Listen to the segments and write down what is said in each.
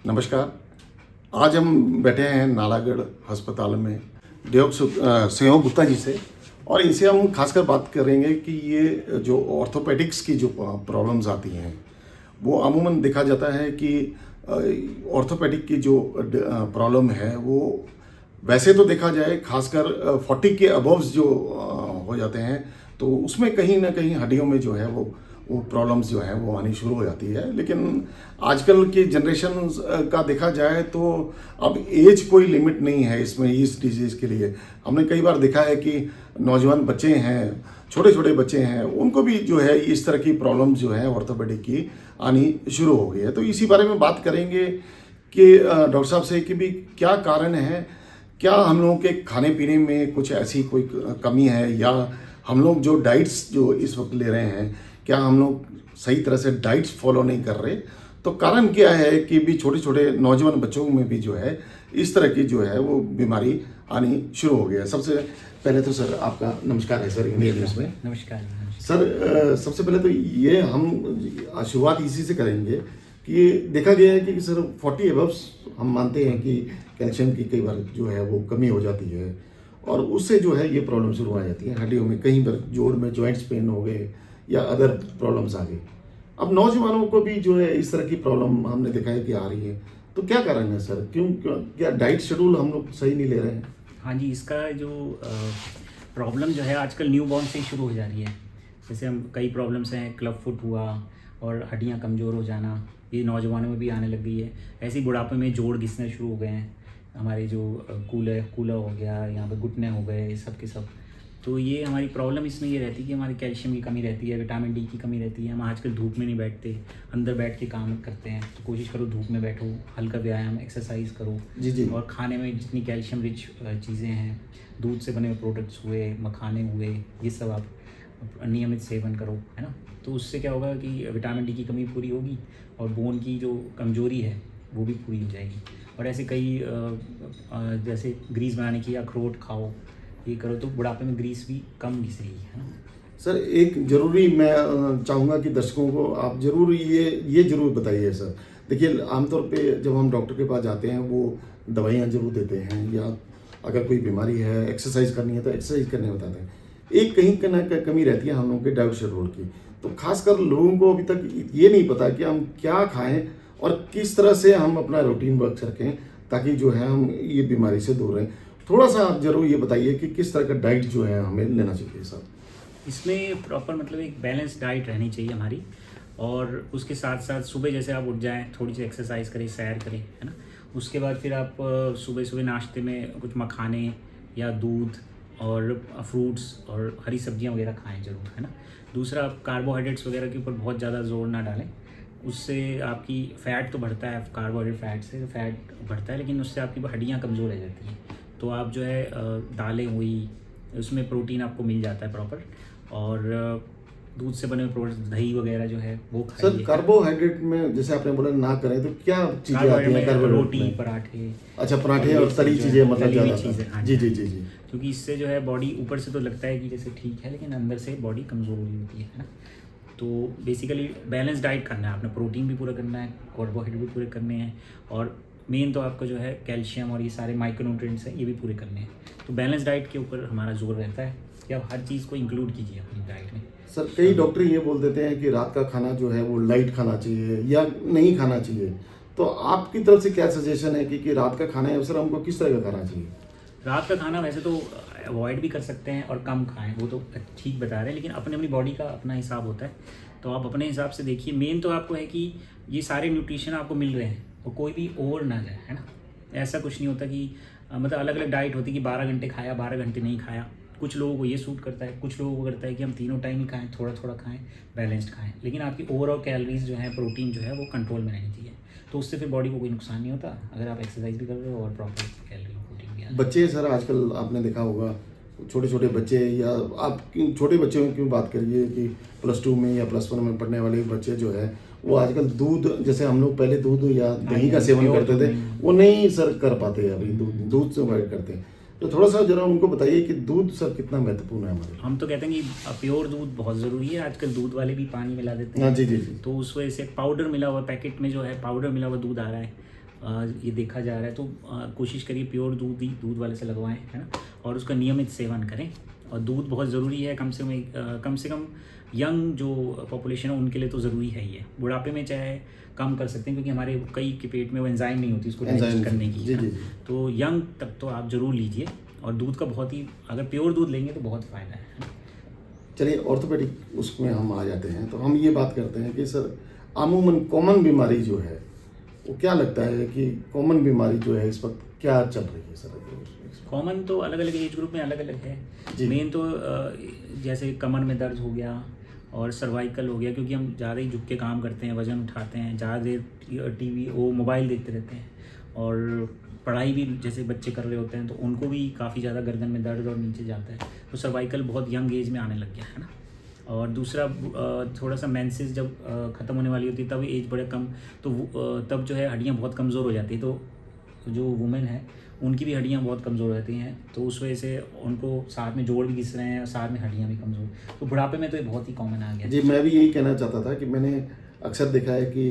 नमस्कार। आज हम बैठे हैं नालागढ़ अस्पताल में संयोग गुप्ता जी से, और इनसे हम खासकर बात करेंगे कि ये जो ऑर्थोपेडिक्स की जो प्रॉब्लम्स आती हैं, वो अमूमन देखा जाता है कि ऑर्थोपेडिक की जो प्रॉब्लम है वो वैसे तो देखा जाए खासकर 40 के अबव्स जो हो जाते हैं, तो उसमें कहीं ना कहीं हड्डियों में जो है वो प्रॉब्लम्स जो है वो आनी शुरू हो जाती है। लेकिन आजकल की जनरेशन का देखा जाए तो अब एज कोई लिमिट नहीं है इसमें, इस डिजीज़ के लिए। हमने कई बार देखा है कि नौजवान बच्चे हैं, छोटे छोटे बच्चे हैं, उनको भी जो है इस तरह की प्रॉब्लम्स जो है ऑर्थोपेडिक की आनी शुरू हो गई है। तो इसी बारे में बात करेंगे कि डॉक्टर साहब से कि भी क्या कारण है, क्या हम लोगों के खाने पीने में कुछ ऐसी कोई कमी है, या हम लोग जो डाइट्स जो इस वक्त ले रहे हैं, क्या हम लोग सही तरह से डाइट्स फॉलो नहीं कर रहे। तो कारण क्या है कि भी छोटे छोटे नौजवान बच्चों में भी जो है इस तरह की जो है वो बीमारी आनी शुरू हो गया है। सबसे पहले तो सर आपका नमस्कार है सर इंडिया न्यूज़ में। नमस्कार। सर सबसे पहले तो ये हम शुरुआत इसी से करेंगे कि देखा गया है कि सर 40 एबव्स हम मानते हैं कि कैल्शियम की कई बार जो है वो कमी हो जाती है, और उससे जो है ये प्रॉब्लम शुरू आ जाती है हड्डियों में, कहीं पर जोड़ में जॉइंट्स पेन हो गए या अदर प्रॉब्लम्स आ गई। अब नौजवानों को भी जो है इस तरह की प्रॉब्लम हमने देखा है कि आ रही है, तो क्या कारण है सर? क्या डाइट शेड्यूल हम लोग सही नहीं ले रहे हैं? हाँ जी, इसका जो प्रॉब्लम जो है आजकल न्यू बॉर्न से ही शुरू हो जा रही है। जैसे हम कई प्रॉब्लम्स हैं, क्लब फुट हुआ और हड्डियाँ कमज़ोर हो जाना, ये नौजवानों में भी आने लग गई है। ऐसे ही बुढ़ापे में जोड़ घिसने शुरू हो गए हैं, हमारे जो कूला हो गया, यहाँ पे घुटने हो गए, ये सब के सब। तो ये हमारी प्रॉब्लम इसमें ये रहती है कि हमारी कैल्शियम की कमी रहती है, विटामिन डी की कमी रहती है। हम आजकल धूप में नहीं बैठते, अंदर बैठ के काम करते हैं। तो कोशिश करो धूप में बैठो, हल्का व्यायाम एक्सरसाइज करो जी जी। और खाने में जितनी कैल्शियम रिच चीज़ें हैं, दूध से बने हुए प्रोडक्ट्स हुए, मखाने हुए, ये सब आप नियमित सेवन करो, है ना। तो उससे क्या होगा कि विटामिन डी की कमी पूरी होगी और बोन की जो कमजोरी है वो भी पूरी हो जाएगी। और ऐसे कई जैसे ग्रीस बनाने की अखरोट खाओ, ये करो, तो बुढ़ापे में ग्रीस भी कम घिसेगी, है ना। सर एक ज़रूरी मैं चाहूँगा कि दर्शकों को आप ज़रूर ये ज़रूर बताइए सर। देखिए आमतौर पे जब हम डॉक्टर के पास जाते हैं वो दवाइयाँ ज़रूर देते हैं, या अगर कोई बीमारी है एक्सरसाइज करनी है तो एक्सरसाइज करने बताते हैं। एक कहीं ना कमी रहती है हम लोगों के डाइट शेड्यूल की। तो खासकर लोगों को अभी तक ये नहीं पता कि हम क्या खाएं और किस तरह से हम अपना रूटीन वर्क रखें ताकि जो है हम ये बीमारी से दूर रहें। थोड़ा सा आप जरूर ये बताइए कि किस तरह का डाइट जो है हमें लेना चाहिए सर। इसमें प्रॉपर मतलब एक बैलेंस डाइट रहनी चाहिए हमारी, और उसके साथ साथ सुबह जैसे आप उठ जाएं, थोड़ी सी एक्सरसाइज करें, सैर करें, है ना। उसके बाद फिर आप सुबह सुबह नाश्ते में कुछ मखाने या दूध और फ्रूट्स और हरी सब्जियां वगैरह खाएं ज़रूर, है ना। दूसरा, आप कार्बोहाइड्रेट्स वगैरह के ऊपर बहुत ज़्यादा जोर ना डालें, उससे आपकी फ़ैट तो बढ़ता है, कार्बोहाइड्रेट फैट से फैट बढ़ता है, लेकिन उससे आपकी हड्डियाँ कमज़ोर रह जाती हैं। तो आप जो है दालें हुई, उसमें प्रोटीन आपको मिल जाता है प्रॉपर, और दूध से बने हुए प्रोडक्ट, दही वगैरह जो है वो खाइए। सर कार्बोहाइड्रेट में जैसे आपने बोला ना करें, तो क्या चीजें आती हैं कार्बोहाइड्रेट? रोटी, पराठे। अच्छा, पराठे और तली चीजें मतलब तली हुई ज्यादा। चीज़ें, हाँ जी जी जी जी। क्योंकि इससे जो है बॉडी ऊपर से तो लगता है कि जैसे ठीक है, लेकिन अंदर से बॉडी कमज़ोर हुई होती है ना। तो बेसिकली बैलेंस डाइट करना है आपने, प्रोटीन भी पूरा करना है, कार्बोहाइड्रेट भी पूरे करने हैं, और मेन तो आपका जो है कैल्शियम और ये सारे माइक्रोन्यूट्रिएंट्स हैं, ये भी पूरे करने हैं। तो बैलेंस डाइट के ऊपर हमारा जोर रहता है कि आप हर चीज़ को इंक्लूड कीजिए अपनी डाइट में। सर कई डॉक्टर ये बोल देते हैं कि रात का खाना जो है वो लाइट खाना चाहिए या नहीं खाना चाहिए, तो आपकी तरफ से क्या सजेशन है कि रात का खाना है सर हमको किस तरह का खाना चाहिए? रात का खाना वैसे तो अवॉइड भी कर सकते हैं और कम खाएं, वो तो ठीक बता रहे हैं, लेकिन अपनी अपनी बॉडी का अपना हिसाब होता है। तो आप अपने हिसाब से देखिए। मेन तो आपको है कि ये सारे न्यूट्रिशन आपको मिल रहे हैं और कोई भी ओवर ना जाए, है ना। ऐसा कुछ नहीं होता कि मतलब अलग अलग डाइट होती है कि 12 घंटे खाया, 12 घंटे नहीं खाया। कुछ लोगों को ये सूट करता है, कुछ लोगों को करता है कि हम तीनों टाइम ही खाएं, थोड़ा थोड़ा खाएं, बैलेंस्ड खाएं, लेकिन आपकी ओवरऑल कैलोरीज जो है, प्रोटीन जो है वो कंट्रोल में रहनी चाहिए। तो उससे फिर बॉडी को कोई नुकसान नहीं होता अगर आप एक्सरसाइज भी कर रहे हो और प्रॉपर कैलोरी प्रोटीन भी आ रहा है। बच्चे सर आजकल आपने देखा होगा छोटे छोटे बच्चे, या आप छोटे बच्चों की क्यों बात करिए कि +2 में या +1 में पढ़ने वाले बच्चे जो है वो आजकल दूध, जैसे हम लोग पहले दूध या दही का सेवन करते थे, वो नहीं सर कर पाते अभी, दूध से अवॉइड करते हैं। तो थोड़ा सा जरा उनको बताइए कि दूध सर कितना महत्वपूर्ण है हमारे। हम तो कहते हैं कि प्योर दूध बहुत ज़रूरी है। आजकल दूध वाले भी पानी मिला देते हाँ हैं। जी जी जी। तो उस वजह से पाउडर मिला हुआ, पैकेट में जो है पाउडर मिला हुआ दूध आ रहा है, ये देखा जा रहा है। तो कोशिश करिए प्योर दूध वाले से लगवाएं, है ना, और उसका नियमित सेवन करें। और दूध बहुत ज़रूरी है, कम से कम यंग जो पॉपुलेशन है उनके लिए तो ज़रूरी है ही है। बुढ़ापे में चाहे कम कर सकते हैं, क्योंकि हमारे कई के पेट में वो एंजाइम नहीं होती उसको डाइजेस्ट करने की, जी, है ना। जी, जी। तो यंग तक तो आप ज़रूर लीजिए, और दूध का बहुत ही, अगर प्योर दूध लेंगे तो बहुत फ़ायदा है। चलिए ऑर्थोपेडिक उसमें हम आ जाते हैं, तो हम ये बात करते हैं कि सर अमूमन कॉमन बीमारी जो है वो क्या लगता है कि कॉमन बीमारी जो है इस वक्त क्या चल रही है सर? कॉमन तो अलग अलग एज ग्रुप में अलग अलग है। जी। मेन तो जैसे कमर में दर्द हो गया और सर्वाइकल हो गया, क्योंकि हम ज़्यादा ही झुक के काम करते हैं, वज़न उठाते हैं, ज़्यादा देर टीवी वो मोबाइल देखते रहते हैं, और पढ़ाई भी जैसे बच्चे कर रहे होते हैं तो उनको भी काफ़ी ज़्यादा गर्दन में दर्द और नीचे जाता है। तो सर्वाइकल बहुत यंग एज में आने लग गया है ना। और दूसरा थोड़ा सा मेंसेस जब ख़त्म होने वाली होती है तब एज बड़ा कम, तो तब जो है हड्डियाँ बहुत कमज़ोर हो जाती है। तो जो वुमेन है उनकी भी हड्डियाँ बहुत कमज़ोर रहती हैं, तो उस वजह से उनको साथ में जोड़ भी घिस रहे हैं और साथ में हड्डियाँ भी कमज़ोर। तो बुढ़ापे में तो ये बहुत ही कॉमन आ गया। जी, मैं भी यही कहना चाहता था कि मैंने अक्सर देखा है कि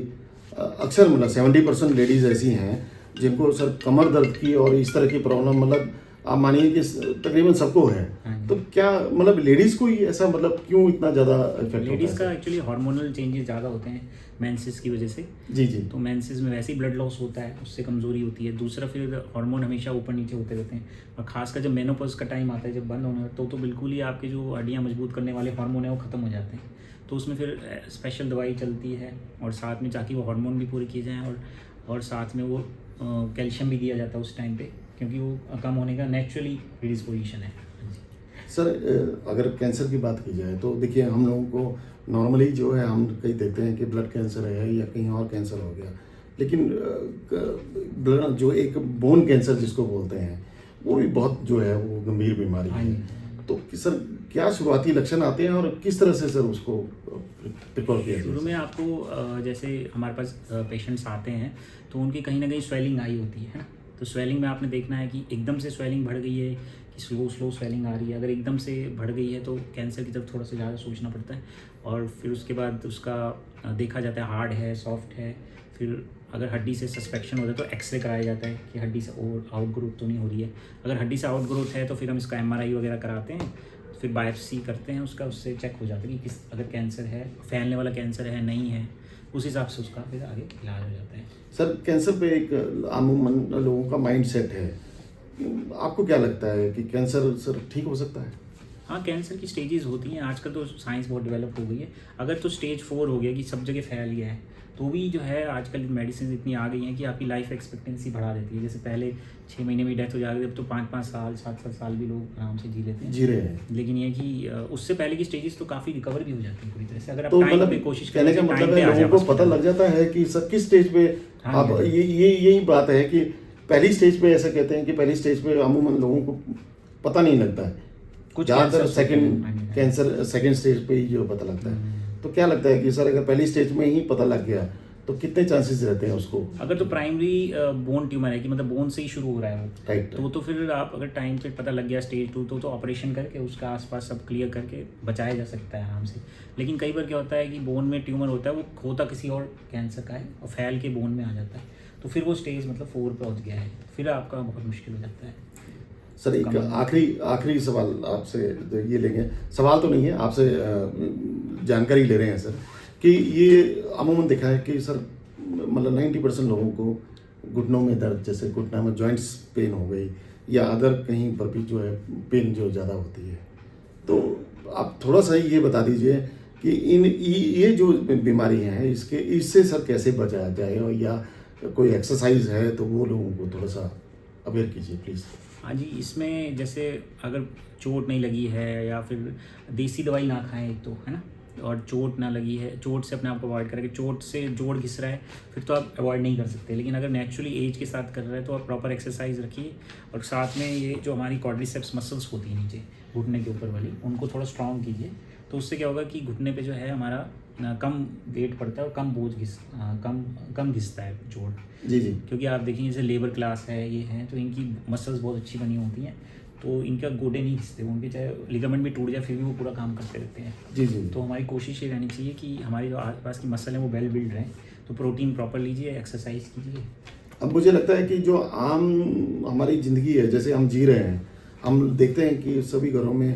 अक्सर मतलब 70% लेडीज़ ऐसी हैं जिनको सर कमर दर्द की और इस तरह की प्रॉब्लम, मतलब आप मानिए कि तकरीबन सबको है। तो क्या मतलब लेडीज़ को ही ऐसा मतलब क्यों इतना ज़्यादा इफेक्ट होता है? लेडीज़ का एक्चुअली हार्मोनल चेंजेस ज़्यादा होते हैं मेंसेस की वजह से। जी, जी। तो मेंसेस में वैसे ही ब्लड लॉस होता है, उससे कमज़ोरी होती है। दूसरा फिर हार्मोन हमेशा ऊपर नीचे होते रहते हैं, और खासकर जब मेनोपॉज का टाइम आता है, जब बंद होने लगता है, तो बिल्कुल ही आपके जो हड्डियाँ मजबूत करने वाले हार्मोन है वो ख़त्म हो जाते हैं। तो उसमें फिर स्पेशल दवाई चलती है, और साथ में ताकि वो हार्मोन भी पूरे किए जाएँ, और साथ में वो कैल्शियम भी दिया जाता है उस टाइम पे, क्योंकि वो कम होने का नेचुरली प्रीडिस्पोजिशन है। सर अगर कैंसर की बात की जाए तो देखिए हम लोगों को नॉर्मली जो है हम कहीं देखते हैं कि ब्लड कैंसर है या कहीं और कैंसर हो गया, लेकिन जो एक बोन कैंसर जिसको बोलते हैं वो भी बहुत जो है वो गंभीर बीमारी है। तो सर क्या शुरुआती लक्षण आते हैं और किस तरह से सर उसको प्रिकॉल किया शुरू में आपको जैसे हमारे पास पेशेंट्स आते हैं तो उनकी कहीं ना कहीं स्वेलिंग आई होती है ना। तो स्वेलिंग में आपने देखना है कि एकदम से स्वेलिंग बढ़ गई है कि स्लो स्वेलिंग आ रही है। अगर एकदम से बढ़ गई है तो कैंसर की तरफ थोड़ा सा ज़्यादा सोचना पड़ता है, और फिर उसके बाद उसका देखा जाता है हार्ड है, सॉफ्ट है। फिर अगर हड्डी से सस्पेक्शन होता है तो एक्सरे कराया जाता है कि हड्डी से आउट ग्रोथ तो नहीं हो रही है। अगर हड्डी से आउट ग्रोथ है तो फिर हम इसका MRI वगैरह कराते हैं, फिर बायोप्सी करते हैं उसका, उससे चेक हो जाता है कि किस अगर कैंसर है, फैलने वाला कैंसर है नहीं है, उस हिसाब से उसका फिर आगे इलाज हो जाता है। सर कैंसर पे एक अमूमन लोगों का माइंड सेट है, आपको क्या लगता है कि कैंसर सर ठीक हो सकता है? हाँ, कैंसर की स्टेजेस होती हैं, आजकल तो साइंस बहुत डेवलप हो गई है। अगर तो स्टेज 4 हो गया कि सब जगह फैल गया है तो भी जो है आजकल मेडिसिन इतनी आ गई हैं कि आपकी लाइफ एक्सपेक्टेंसी बढ़ा देती है। जैसे पहले 6 महीने में डेथ हो जाती है, अब तो 5-5 साल 7-7 साल भी लोग आराम से जी रहे हैं। लेकिन ये कि उससे पहले की स्टेजेस तो काफ़ी रिकवर भी हो जाती है पूरी तरह से, अगर आप तो टाइम मतलब पे कोशिश कहने का मतलब है लोगों को पता लग जाता है कि सर किस स्टेज पे आप यही बात है कि पहली स्टेज पे ऐसा कहते हैं कि पहली स्टेज पे अमूमन लोगों को पता नहीं लगता है, कुछ ज़्यादातर सेकंड स्टेज पे ही जो पता लगता है। तो क्या लगता है कि सर अगर पहली स्टेज में ही पता लग गया तो कितने चांसेस रहते हैं उसको? अगर तो प्राइमरी बोन ट्यूमर है कि मतलब बोन से ही शुरू हो रहा है वो, राइट, तो फिर आप अगर टाइम पे पता लग गया स्टेज 2 तो ऑपरेशन करके उसका आसपास सब क्लियर करके बचाया जा सकता है आराम से। लेकिन कई बार क्या होता है कि बोन में ट्यूमर होता है, वो होता किसी और कैंसर का है और फैल के बोन में आ जाता है, तो फिर वो स्टेज मतलब 4 पे पहुँच गया है, फिर आपका बहुत मुश्किल हो जाता है। सर एक आखिरी सवाल आपसे ये लेंगे, सवाल तो नहीं है, आपसे जानकारी ले रहे हैं सर कि ये अमूमन देखा है कि सर मतलब 90% लोगों को घुटनों में दर्द, जैसे घुटना में जॉइंट्स पेन हो गई या अदर कहीं पर भी जो है पेन जो ज़्यादा होती है, तो आप थोड़ा सा ये बता दीजिए कि ये जो बीमारियां हैं इससे सर कैसे बचाया जाए, और या कोई एक्सरसाइज है तो वो लोगों को थोड़ा सा अवेयर कीजिए प्लीज़। हाँ जी, इसमें जैसे अगर चोट नहीं लगी है या फिर देसी दवाई ना खाएं एक तो, है ना, और चोट ना लगी है, चोट से अपने आप को अवॉइड करें। चोट से जोड़ घिस रहा है फिर तो आप अवॉइड नहीं कर सकते, लेकिन अगर नेचुरली एज के साथ कर रहे हैं तो आप प्रॉपर एक्सरसाइज रखिए, और साथ में ये जो हमारी क्वाड्रिसेप्स मसल्स होती है नीचे घुटने के ऊपर वाली, उनको थोड़ा स्ट्रॉन्ग कीजिए। तो उससे क्या होगा कि घुटने पे जो है हमारा कम वेट पड़ता है और कम बोझ कम घिसता है जोड़। जी, क्योंकि आप देखेंगे जैसे लेबर क्लास है ये है तो इनकी मसल्स बहुत अच्छी बनी होती हैं, तो इनका गोडे नहीं घिसते, उनके चाहे लिगामेंट भी टूट जाए फिर भी वो पूरा काम करते रहते हैं। जी। तो हमारी कोशिश ये रहनी चाहिए कि हमारी जो आसपास की मसल है वो वेल बिल्ड रहें। तो प्रोटीन प्रॉपर लीजिए, एक्सरसाइज कीजिए, अब मुझे लगता है कि जो आम हमारी ज़िंदगी है, जैसे हम जी रहे हैं, हम देखते हैं कि सभी घरों में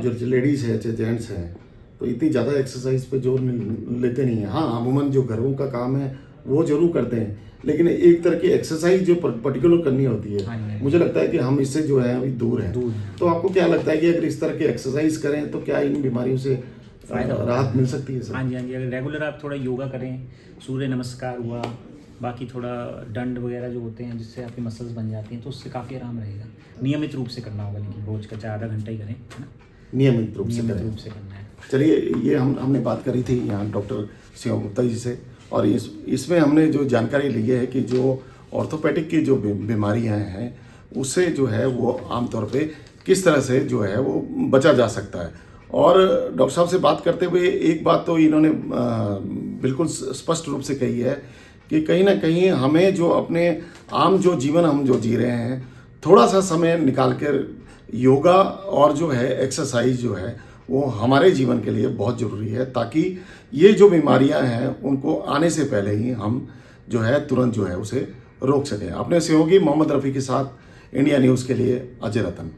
जो लेडीज़ है चाहे जेंट्स हैं, तो इतनी ज़्यादा एक्सरसाइज पे जोर लेते नहीं हैं। हाँ, अमूमन जो घरों का काम है वो ज़रूर करते हैं, लेकिन एक तरह की एक्सरसाइज जो पर्टिकुलर करनी होती हाँ जी, हाँ है, जी। मुझे लगता है कि हम इससे जो है अभी दूर हैं। दूर हैं। तो आपको क्या लगता है कि अगर इस तरह की एक्सरसाइज करें तो क्या इन बीमारियों से फ़ायदा होता राहत है। मिल सकती है सर? हाँ जी, हाँ जी। अगर रेगुलर आप थोड़ा योगा करें, सूर्य नमस्कार हुआ, बाकी थोड़ा दंड वगैरह जो होते हैं जिससे आपकी मसल्स बन जाती हैं, तो उससे काफ़ी आराम रहेगा। नियमित रूप से करना होगा, लेकिन रोज़ का चाहे आधा घंटा ही करें, है ना? नियमित रूप से नियमित करें। रूप से करना है। चलिए, ये हमने बात करी थी यहाँ डॉक्टर सिंह गुप्ता जी से, और इसमें हमने जो जानकारी ली है कि जो ऑर्थोपेडिक की जो बीमारियाँ हैं उससे जो है वो आमतौर पे किस तरह से जो है वो बचा जा सकता है। और डॉक्टर साहब से बात करते हुए एक बात तो इन्होंने बिल्कुल स्पष्ट रूप से कही है कि कहीं ना कहीं हमें जो अपने आम जो जीवन हम जो जी रहे हैं, थोड़ा सा समय निकाल कर योगा और जो है एक्सरसाइज जो है वो हमारे जीवन के लिए बहुत ज़रूरी है, ताकि ये जो बीमारियां हैं उनको आने से पहले ही हम जो है तुरंत जो है उसे रोक सकें। अपने सहयोगी मोहम्मद रफ़ी के साथ इंडिया न्यूज़ के लिए अजय रतन।